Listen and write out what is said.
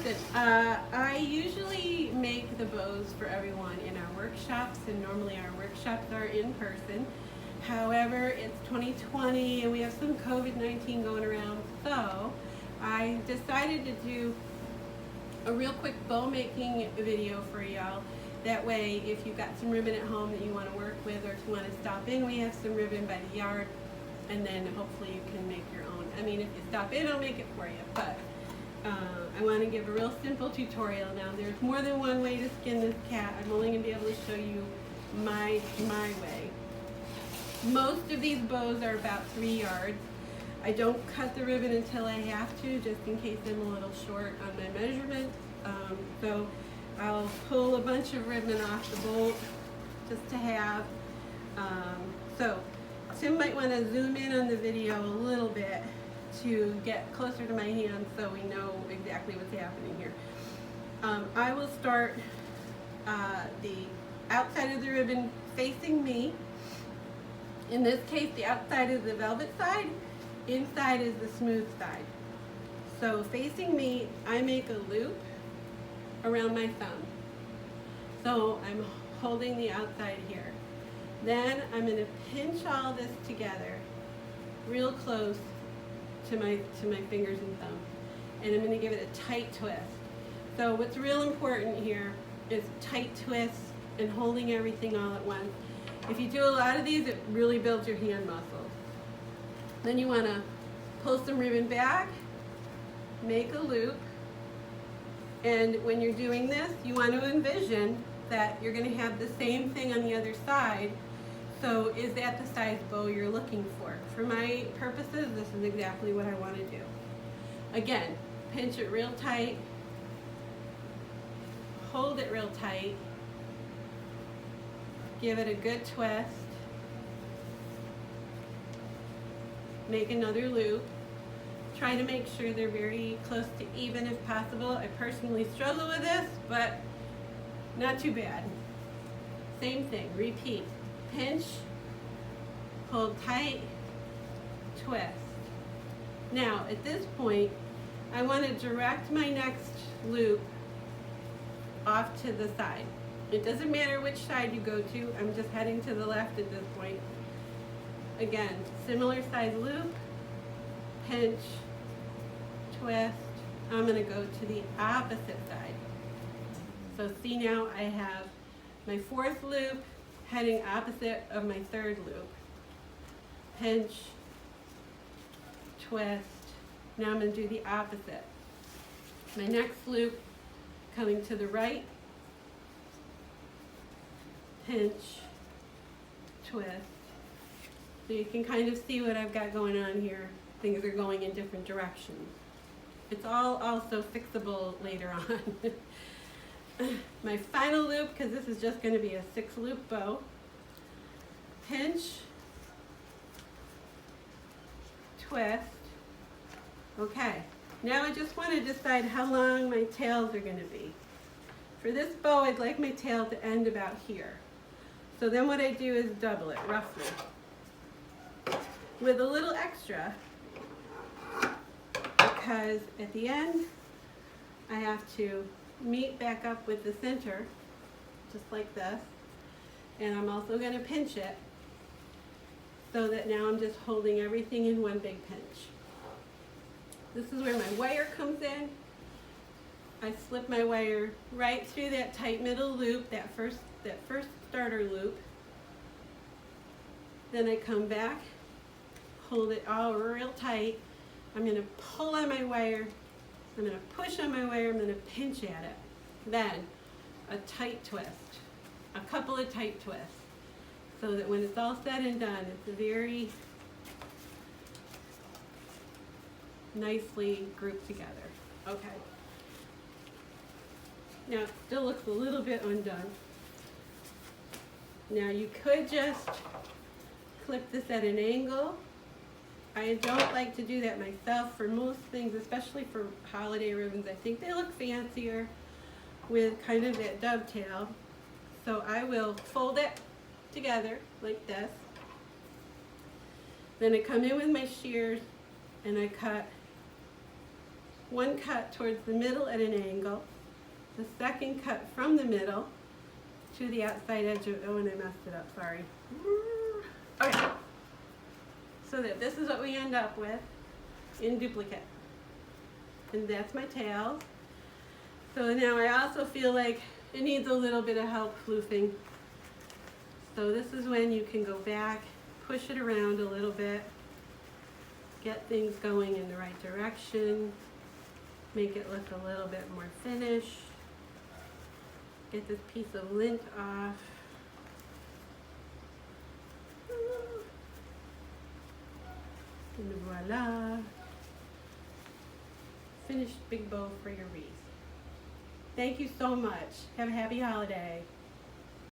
Listen, I usually make the bows for everyone in our workshops, and normally our workshops are in person. However, it's 2020 and we have some COVID-19 going around, so I decided to do a real quick bow making video for y'all. That way, if you've got some ribbon at home that you want to work with, or if you want to stop in, we have some ribbon by the yard, and then hopefully you can make your own. I mean, if you stop in, I'll make it for you, but I want to give a real simple tutorial. Now, there's more than one way to skin this cat. I'm only going to be able to show you my way. Most of these bows are about 3 yards. I don't cut the ribbon until I have to, just in case I'm a little short on my measurements. So I'll pull a bunch of ribbon off the bolt just to have. So Tim might want to zoom in on the video a little bit to get closer to my hand so we know exactly what's happening here. I will start the outside of the ribbon facing me. In this case, the outside is the velvet side, inside is the smooth side. So facing me, I make a loop around my thumb. So I'm holding the outside here. Then I'm going to pinch all this together real close to my fingers and thumb, and I'm going to give it a tight twist. So what's real important here is tight twists and holding everything all at once. If you do a lot of these, it really builds your hand muscles. Then you want to pull some ribbon back, make a loop, and when you're doing this, you want to envision that you're going to have the same thing on the other side. So is that the size bow you're looking for? For my purposes, this is exactly what I want to do. Again, pinch it real tight, hold it real tight, give it a good twist, make another loop. Try to make sure they're very close to even if possible. I personally struggle with this, but not too bad. Same thing, repeat. Pinch, hold tight, twist. Now, at this point, I want to direct my next loop off to the side. It doesn't matter which side you go to, I'm just heading to the left at this point. Again, similar size loop, pinch, twist. I'm going to go to the opposite side. So see, now I have my fourth loop heading opposite of my third loop. Pinch, twist. Now I'm going to do the opposite. My next loop coming to the right, pinch, twist. So you can kind of see what I've got going on here. Things are going in different directions. It's all also fixable later on. My final loop, because this is just going to be a 6-loop bow. Pinch, twist. Okay, now I just want to decide how long my tails are going to be. For this bow, I'd like my tail to end about here. So then what I do is double it roughly with a little extra, because at the end I have to meet back up with the center, just like this, and I'm also going to pinch it so that now I'm just holding everything in one big pinch. This is where my wire comes in. I slip my wire right through that tight middle loop, that first starter loop. Then I come back, hold it all real tight. I'm going to pull on my wire, I'm going to push on my wire, I'm going to pinch at it. Then a tight twist, a couple of tight twists, so that when it's all said and done, it's very nicely grouped together. Okay. Now it still looks a little bit undone. Now you could just clip this at an angle. I don't like to do that myself for most things, especially for holiday ribbons. I think they look fancier with kind of that dovetail. So I will fold it together like this. Then I come in with my shears and I cut one cut towards the middle at an angle, the second cut from the middle to the outside edge of, oh, and I messed it up, sorry. Okay, so that this is what we end up with in duplicate. And that's my tail. So now I also feel like it needs a little bit of help floofing. So this is when you can go back, push it around a little bit, get things going in the right direction, make it look a little bit more finished. Get this piece of lint off. And voila. Finished big bow for your wreath. Thank you so much. Have a happy holiday.